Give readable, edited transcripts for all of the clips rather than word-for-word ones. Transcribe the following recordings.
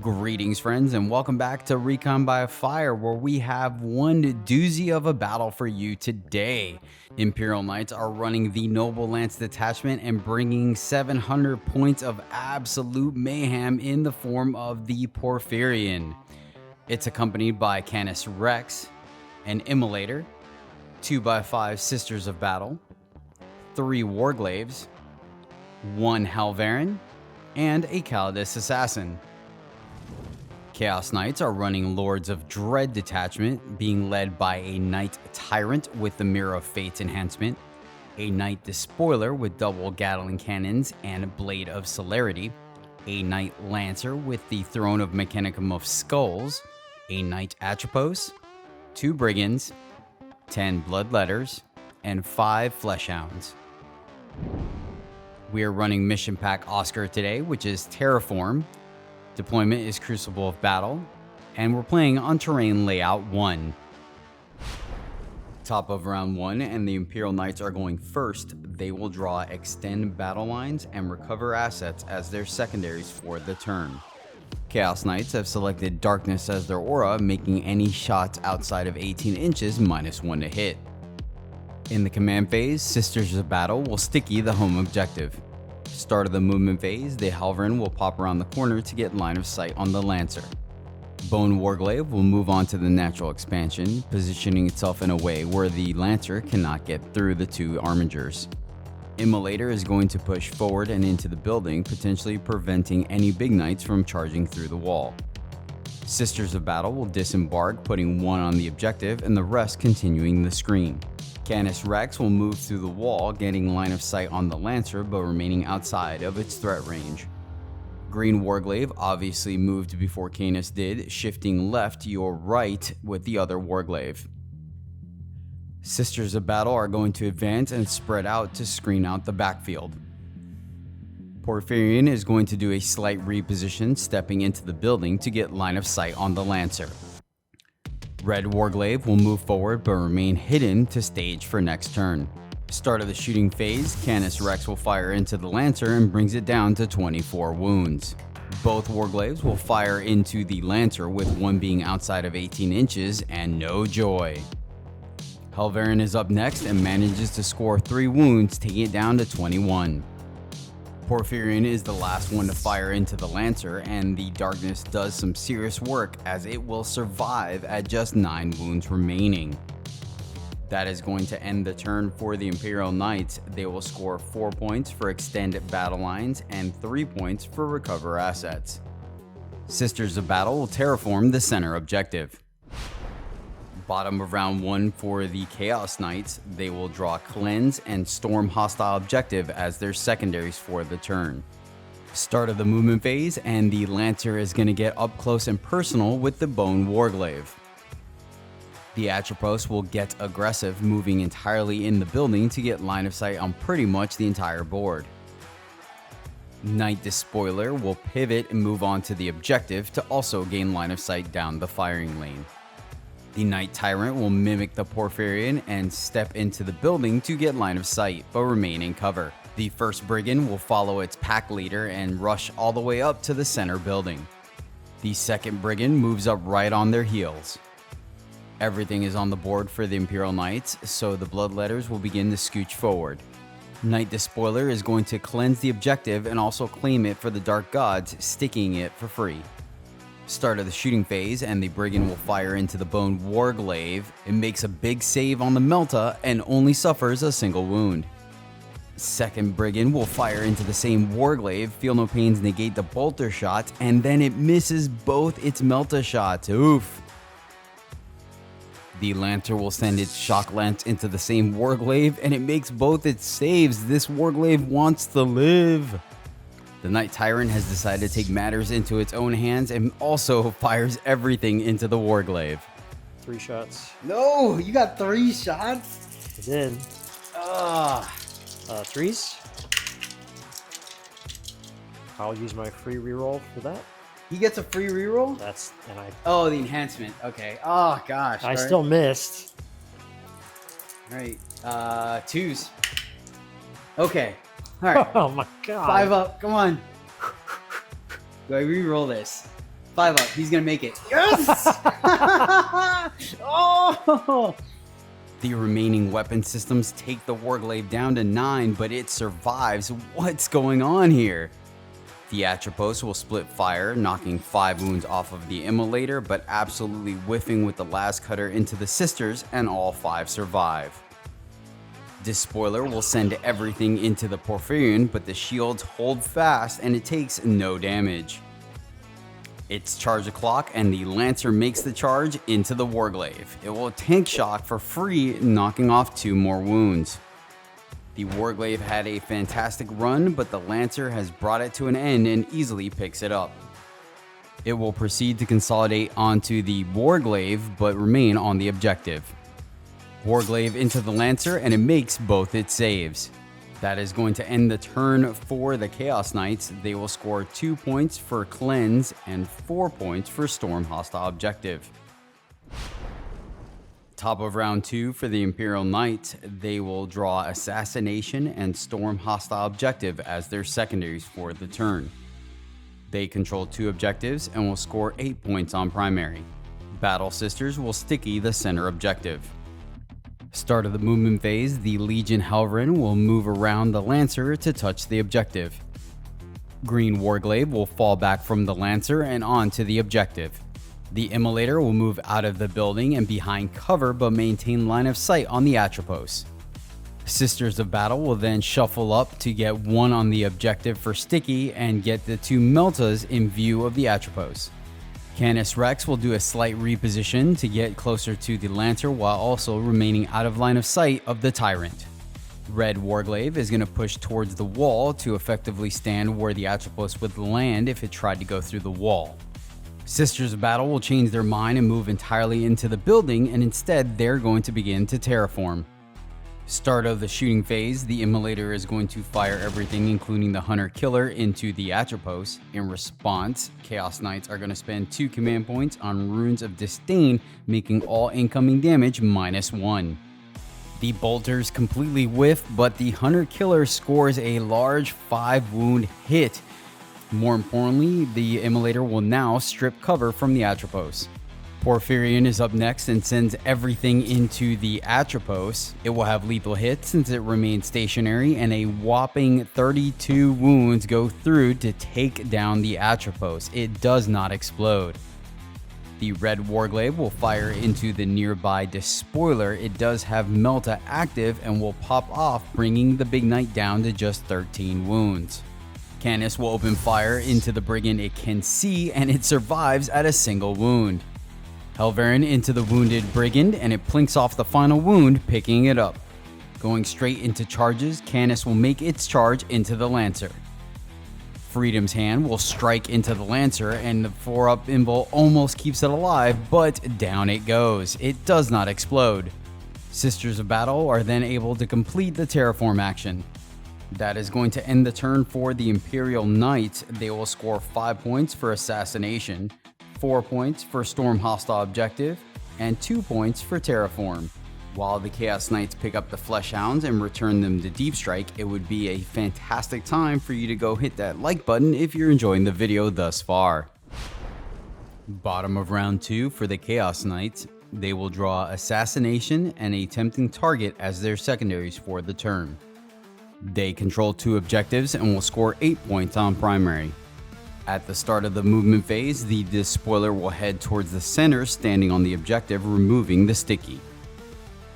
Greetings, friends, and welcome back to Recon by Fire, where we have one doozy of a battle for you today. Imperial Knights are running the Noble Lance Detachment and bringing 700 points of absolute mayhem in the form of the Porphyrion. It's accompanied by Canis Rex, an Immolator, 2x5 Sisters of Battle, 3 Warglaives, 1 Helverin, and a Callidus Assassin. Chaos Knights are running Lords of Dread Detachment, being led by a Knight Tyrant with the Mirror of Fate's enhancement, a Knight Despoiler with double Gatling cannons and Blade of Celerity, a Knight Lancer with the Throne of Mechanicum of Skulls, a Knight Atrapos, 2 Brigands, 10 Bloodletters, and 5 FleshHounds. We are running Mission Pack Oscar today, which is Terraform. Deployment is Crucible of Battle, and we're playing on Terrain Layout 1. Top of round 1, and the Imperial Knights are going first. They will draw Extend Battle Lines and Recover Assets as their secondaries for the turn. Chaos Knights have selected Darkness as their aura, making any shots outside of 18 inches -1 to hit. In the command phase, Sisters of Battle will sticky the home objective. Start of the movement phase, the Helverin will pop around the corner to get line of sight on the Lancer. Bone Warglaive will move on to the natural expansion, positioning itself in a way where the Lancer cannot get through the 2 armigers. Immolator is going to push forward and into the building, potentially preventing any big knights from charging through the wall. Sisters of Battle will disembark, putting 1 on the objective and the rest continuing the screen. Canis Rex will move through the wall, getting line of sight on the Lancer but remaining outside of its threat range. Green Warglaive obviously moved before Canis did, shifting left to your right with the other Warglaive. Sisters of Battle are going to advance and spread out to screen out the backfield. Porphyrion is going to do a slight reposition, stepping into the building to get line of sight on the Lancer. Red Warglaive will move forward but remain hidden to stage for next turn. Start of the shooting phase, Canis Rex will fire into the Lancer and brings it down to 24 wounds. Both Warglaives will fire into the Lancer, with one being outside of 18 inches and no joy. Helverin is up next and manages to score 3 wounds, taking it down to 21. Porphyrion is the last one to fire into the Lancer, and the Darkness does some serious work as it will survive at just 9 wounds remaining. That is going to end the turn for the Imperial Knights. They will score 4 points for extended battle lines and 3 points for recover assets. Sisters of Battle will terraform the center objective. Bottom of round 1 for the Chaos Knights, they will draw Cleanse and Storm Hostile Objective as their secondaries for the turn. Start of the movement phase, and the Lancer is going to get up close and personal with the Bone Warglaive. The Atrapos will get aggressive, moving entirely in the building to get line of sight on pretty much the entire board. Knight Despoiler will pivot and move on to the objective to also gain line of sight down the firing lane. The Knight Tyrant will mimic the Porphyrion and step into the building to get line of sight, but remain in cover. The first Brigand will follow its pack leader and rush all the way up to the center building. The second Brigand moves up right on their heels. Everything is on the board for the Imperial Knights, so the Bloodletters will begin to scooch forward. Knight Despoiler is going to cleanse the objective and also claim it for the Dark Gods, sticking it for free. Start of the shooting phase, and the Brigand will fire into the Bone Warglaive. It makes a big save on the Melta and only suffers a single wound. Second Brigand will fire into the same Warglaive, feel no pains negate the bolter shot, and then it misses both its Melta shots. Oof. The Lancer will send its Shock Lance into the same Warglaive, and it makes both its saves. This Warglaive wants to live. The Knight Tyrant has decided to take matters into its own hands and also fires everything into the Warglaive. 3 shots. No, you got 3 shots? I did. 3s. I'll use my free reroll for that. He gets a free reroll? Oh, the enhancement. Okay. Oh, gosh. I still missed. All right. 2s. Okay. All right. Oh my god. 5 up. Come on. Do I re-roll this? 5 up. He's gonna make it. Yes! Oh! The remaining weapon systems take the Warglaive down to 9, but it survives. What's going on here? The Atrapos will split fire, knocking 5 wounds off of the Immolator, but absolutely whiffing with the last cutter into the sisters, and all 5 survive. Despoiler will send everything into the Porphyrion, but the shields hold fast and it takes no damage. It's charge o'clock and the Lancer makes the charge into the Warglaive. It will tank shock for free, knocking off 2 more wounds. The Warglaive had a fantastic run, but the Lancer has brought it to an end and easily picks it up. It will proceed to consolidate onto the Warglaive, but remain on the objective. Warglaive into the Lancer, and it makes both its saves. That is going to end the turn for the Chaos Knights. They will score 2 points for Cleanse and 4 points for Storm Hostile Objective. Top of round 2 for the Imperial Knights, they will draw Assassination and Storm Hostile Objective as their secondaries for the turn. They control 2 objectives and will score 8 points on primary. Battle Sisters will sticky the center objective. Start of the movement phase, the Legion Helverin will move around the Lancer to touch the objective. Green Warglaive will fall back from the Lancer and onto the objective. The Immolator will move out of the building and behind cover but maintain line of sight on the Atrapos. Sisters of Battle will then shuffle up to get 1 on the objective for sticky and get the 2 Meltas in view of the Atrapos. Canis Rex will do a slight reposition to get closer to the Lancer while also remaining out of line of sight of the Tyrant. Red Warglaive is going to push towards the wall to effectively stand where the Atrapos would land if it tried to go through the wall. Sisters of Battle will change their mind and move entirely into the building, and instead they're going to begin to terraform. Start of the shooting phase, the Immolator is going to fire everything including the Hunter-Killer into the Atrapos. In response, Chaos Knights are going to spend 2 command points on Runes of Disdain, making all incoming damage -1. The Bolters completely whiff, but the Hunter-Killer scores a large 5 wound hit. More importantly, the Immolator will now strip cover from the Atrapos. Porphyrion is up next and sends everything into the Atrapos. It will have lethal hits since it remains stationary, and a whopping 32 wounds go through to take down the Atrapos. It does not explode. The Red Warglaive will fire into the nearby Despoiler. It does have Melta active and will pop off, bringing the Big Knight down to just 13 wounds. Canis will open fire into the Brigand it can see, and it survives at a single wound. Helverin into the wounded Brigand, and it plinks off the final wound, picking it up. Going straight into charges, Canis will make its charge into the Lancer. Freedom's Hand will strike into the Lancer, and the 4-up Invul almost keeps it alive, but down it goes. It does not explode. Sisters of Battle are then able to complete the Terraform action. That is going to end the turn for the Imperial Knights. They will score 5 points for Assassination, 4 points for Storm Hostile Objective, and 2 points for Terraform. While the Chaos Knights pick up the FleshHounds and return them to Deep Strike, it would be a fantastic time for you to go hit that like button if you're enjoying the video thus far. Bottom of round 2 for the Chaos Knights. They will draw Assassination and a Tempting Target as their secondaries for the turn. They control 2 objectives and will score 8 points on primary. At the start of the movement phase, the Despoiler will head towards the center, standing on the objective, removing the sticky.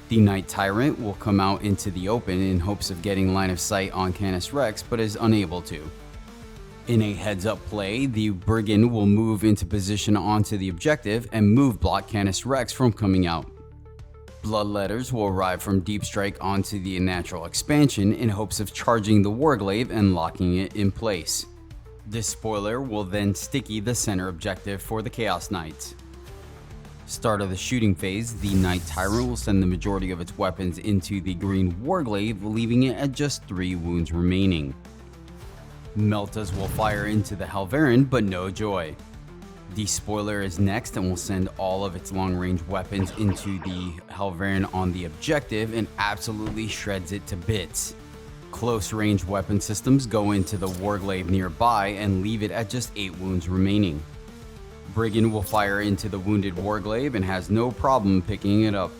The Knight Tyrant will come out into the open in hopes of getting line of sight on Canis Rex, but is unable to. In a heads-up play, the Brigand will move into position onto the objective and move block Canis Rex from coming out. Bloodletters will arrive from Deep Strike onto the Natural Expansion in hopes of charging the Warglaive and locking it in place. Despoiler will then sticky the center objective for the Chaos Knights. Start of the shooting phase, the Knight Tyrant will send the majority of its weapons into the Green Warglaive, leaving it at just 3 wounds remaining. Meltas will fire into the Helverin, but no joy. Despoiler is next and will send all of its long-range weapons into the Helverin on the objective and absolutely shreds it to bits. Close-range weapon systems go into the Warglaive nearby and leave it at just 8 wounds remaining. Brigand will fire into the wounded Warglaive and has no problem picking it up.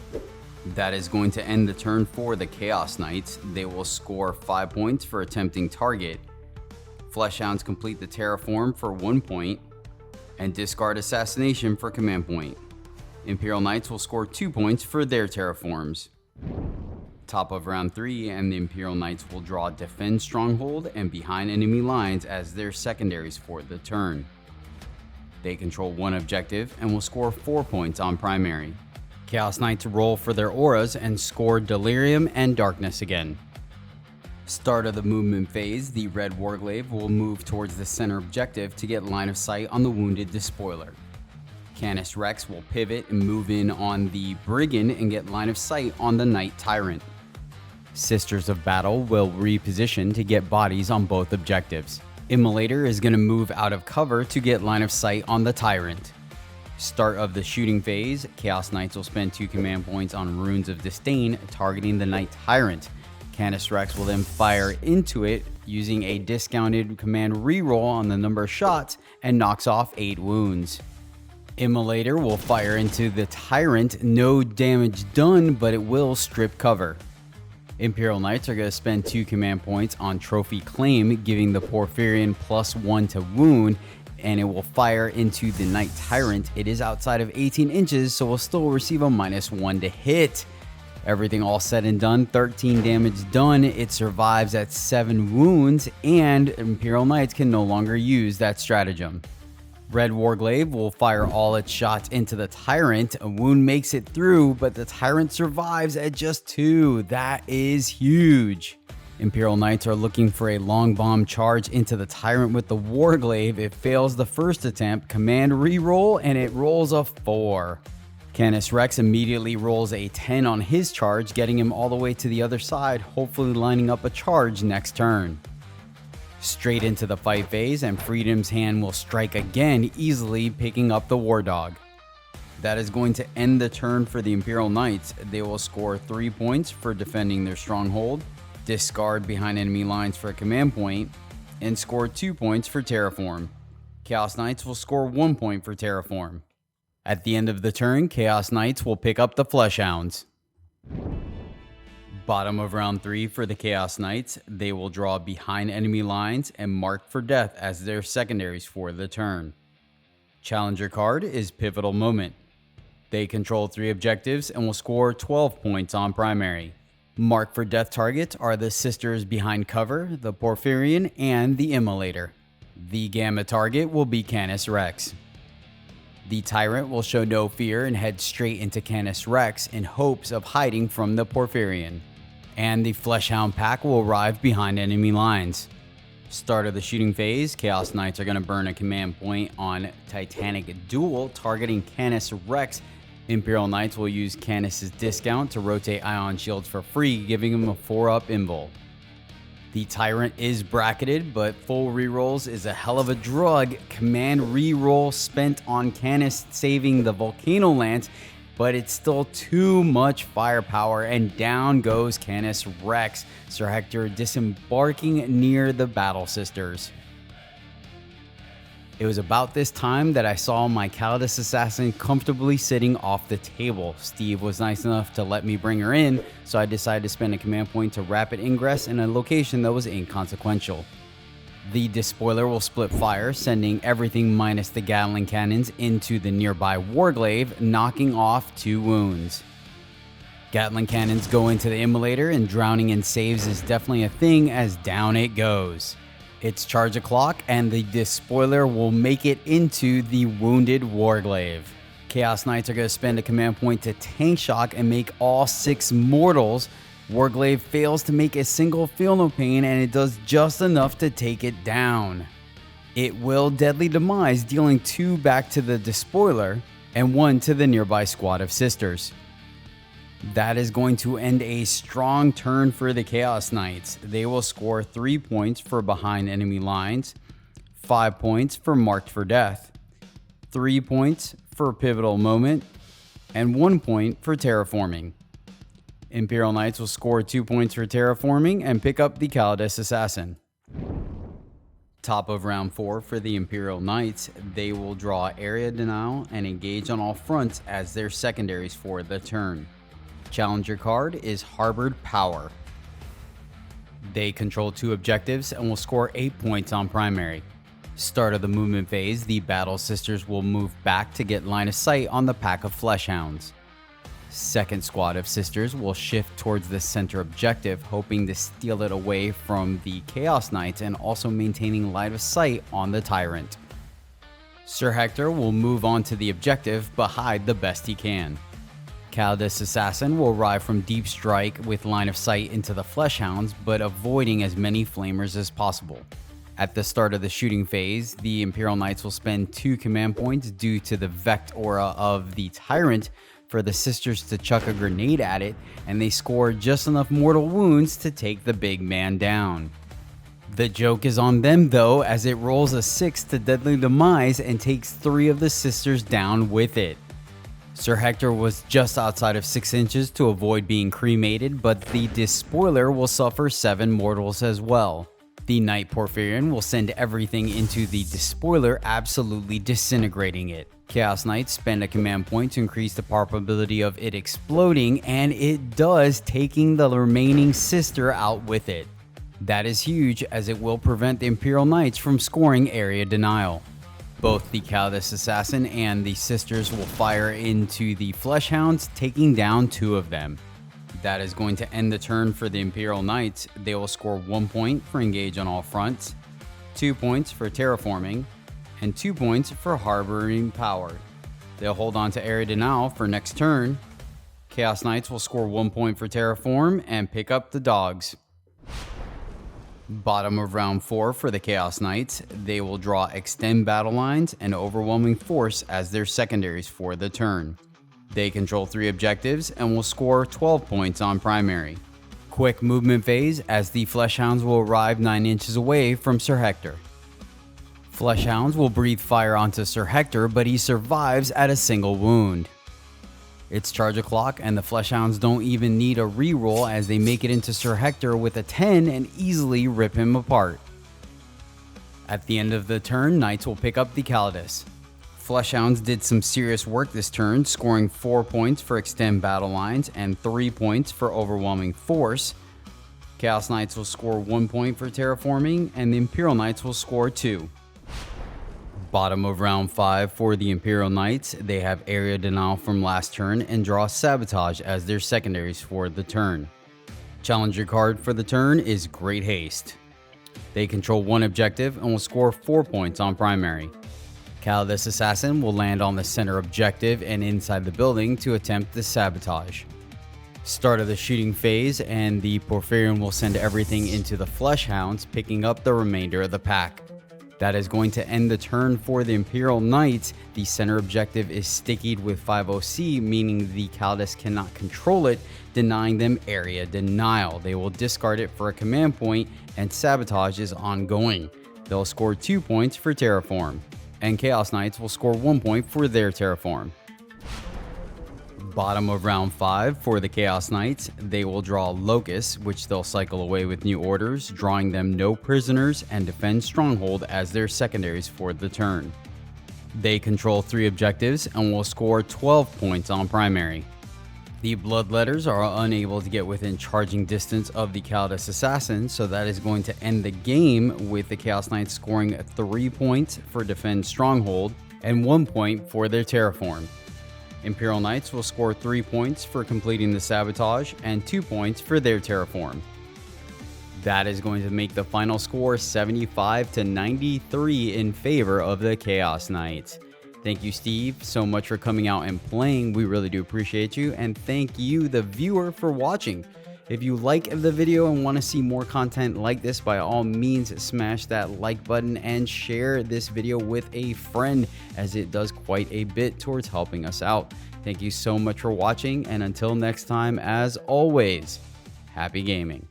That is going to end the turn for the Chaos Knights. They will score 5 points for attempting target. FleshHounds complete the Terraform for 1 point and discard Assassination for command point. Imperial Knights will score 2 points for their Terraforms. Top of round 3, and the Imperial Knights will draw Defend Stronghold and Behind Enemy Lines as their secondaries for the turn. They control 1 objective and will score 4 points on primary. Chaos Knights roll for their auras and score Delirium and Darkness again. Start of the movement phase, the red Warglaive will move towards the center objective to get line of sight on the wounded Despoiler. Canis Rex will pivot and move in on the Brigand and get line of sight on the Knight Tyrant. Sisters of Battle will reposition to get bodies on both objectives. Immolator is going to move out of cover to get line of sight on the Tyrant. Start of the shooting phase, Chaos Knights will spend 2 command points on Runes of Disdain targeting the Knight Tyrant. Canis Rex will then fire into it using a discounted command reroll on the number of shots and knocks off 8 wounds. Immolator will fire into the Tyrant, no damage done, but it will strip cover. Imperial Knights are going to spend 2 command points on Trophy Claim, giving the Porphyrion +1 to wound, and it will fire into the Knight Tyrant. It is outside of 18 inches, so will still receive a -1 to hit. Everything all said and done, 13 damage done. It survives at 7 wounds, and Imperial Knights can no longer use that stratagem. Red Warglaive will fire all its shots into the Tyrant. A wound makes it through, but the Tyrant survives at just 2. That is huge. Imperial Knights are looking for a long bomb charge into the Tyrant with the Warglaive. It fails the first attempt, command reroll, and it rolls a 4. Canis Rex immediately rolls a 10 on his charge, getting him all the way to the other side, hopefully lining up a charge next turn. Straight into the fight phase, and Freedom's Hand will strike again, easily picking up the War Dog. That is going to end the turn for the Imperial Knights. They will score 3 points for defending their stronghold, discard Behind Enemy Lines for a command point, and score 2 points for Terraform. Chaos Knights will score 1 point for Terraform. At the end of the turn, Chaos Knights will pick up the FleshHounds. Bottom of round 3 for the Chaos Knights, they will draw Behind Enemy Lines and Mark for Death as their secondaries for the turn. Challenger card is Pivotal Moment. They control 3 objectives and will score 12 points on primary. Mark for Death targets are the Sisters Behind Cover, the Porphyrion, and the Immolator. The Gamma target will be Canis Rex. The Tyrant will show no fear and head straight into Canis Rex in hopes of hiding from the Porphyrion. And the FleshHound pack will arrive behind enemy lines. Start of the shooting phase, Chaos Knights are going to burn a command point on Titanic Duel targeting Canis Rex. Imperial Knights will use Canis' discount to rotate Ion Shields for free, giving him a 4-up invul. The Tyrant is bracketed, but full rerolls is a hell of a drug. Command reroll spent on Canis saving the Volcano Lance, but it's still too much firepower, and down goes Canis Rex, Sir Hector disembarking near the Battle Sisters. It was about this time that I saw my Callidus Assassin comfortably sitting off the table. Steve was nice enough to let me bring her in, so I decided to spend a command point to rapid ingress in a location that was inconsequential. The Despoiler will split fire, sending everything minus the Gatling cannons into the nearby Warglaive, knocking off 2 wounds. Gatling cannons go into the Immolator, and drowning in saves is definitely a thing as down it goes. It's charge o'clock, and the Despoiler will make it into the wounded Warglaive. Chaos Knights are going to spend a command point to tank shock and make all 6 mortals. Warglaive fails to make a single feel no pain, and it does just enough to take it down. It will deadly demise, dealing 2 back to the Despoiler and 1 to the nearby squad of sisters. That is going to end a strong turn for the Chaos Knights. They will score 3 points for Behind Enemy Lines, 5 points for Marked for Death, 3 points for Pivotal Moment, and 1 point for Terraforming. Imperial Knights will score 2 points for Terraforming and pick up the Callidus Assassin. Top of round 4 for the Imperial Knights, they will draw Area Denial and engage on all fronts as their secondaries for the turn. Challenger card is Harbored Power. They control 2 objectives and will score 8 points on primary. Start of the movement phase, the Battle Sisters will move back to get line of sight on the pack of FleshHounds. Second squad of Sisters will shift towards the center objective, hoping to steal it away from the Chaos Knights and also maintaining line of sight on the Tyrant. Sir Hector will move on to the objective but hide the best he can. Callidus Assassin will arrive from deep strike with line of sight into the FleshHounds but avoiding as many flamers as possible. At the start of the shooting phase, the Imperial Knights will spend 2 command points due to the Vect aura of the Tyrant for the Sisters to chuck a grenade at it, and they score just enough mortal wounds to take the big man down. The joke is on them though, as it rolls a 6 to deadly demise and takes 3 of the Sisters down with it. Sir Hector was just outside of 6 inches to avoid being cremated, but the Despoiler will suffer 7 mortals as well. The Knight Porphyrion will send everything into the Despoiler, absolutely disintegrating it. Chaos Knights spend a command point to increase the probability of it exploding, and it does, taking the remaining sister out with it. That is huge, as it will prevent the Imperial Knights from scoring area denial. Both the Callidus Assassin and the Sisters will fire into the FleshHounds, taking down 2 of them. That is going to end the turn for the Imperial Knights. They will score 1 point for engage on all fronts, 2 points for terraforming, and 2 points for harboring power. They'll hold on to area denial for next turn. Chaos Knights will score 1 point for terraform and pick up the dogs. Bottom of round 4 for the Chaos Knights, they will draw extend battle lines and overwhelming force as their secondaries for the turn. They control 3 objectives and will score 12 points on primary. Quick movement phase as the FleshHounds will arrive 9 inches away from Sir Hector. FleshHounds will breathe fire onto Sir Hector, but he survives at a single wound. It's charge o'clock, and the FleshHounds don't even need a reroll as they make it into Sir Hector with a 10 and easily rip him apart. At the end of the turn, Knights will pick up the Callidus. FleshHounds did some serious work this turn, scoring 4 points for extend battle lines and 3 points for overwhelming force. Chaos Knights will score 1 point for terraforming, and the Imperial Knights will score 2. Bottom of round 5 for the Imperial Knights, they have area denial from last turn and draw Sabotage as their secondaries for the turn. Challenger card for the turn is Great Haste. They control 1 objective and will score 4 points on primary. Callidus Assassin will land on the center objective and inside the building to attempt the sabotage. Start of the shooting phase, and the Porphyrion will send everything into the FleshHounds, picking up the remainder of the pack. That is going to end the turn for the Imperial Knights. The center objective is stickied with 50C, meaning the Callidus cannot control it, denying them area denial. They will discard it for a command point, and sabotage is ongoing. They'll score 2 points for terraform, and Chaos Knights will score 1 point for their terraform. Bottom of round 5 for the Chaos Knights, they will draw Locusts, which they'll cycle away with new orders, drawing them no prisoners and defend Stronghold as their secondaries for the turn. They control 3 objectives and will score 12 points on primary. The Bloodletters are unable to get within charging distance of the Callidus Assassin, so that is going to end the game with the Chaos Knights scoring 3 points for defend Stronghold and 1 point for their terraform. Imperial Knights will score 3 points for completing the sabotage and 2 points for their terraform. That is going to make the final score 75 to 93 in favor of the Chaos Knights. Thank you, Steve, so much for coming out and playing. We really do appreciate you. And thank you, the viewer, for watching. If you like the video and want to see more content like this, by all means, smash that like button and share this video with a friend, as it does quite a bit towards helping us out. Thank you so much for watching, and until next time, as always, happy gaming.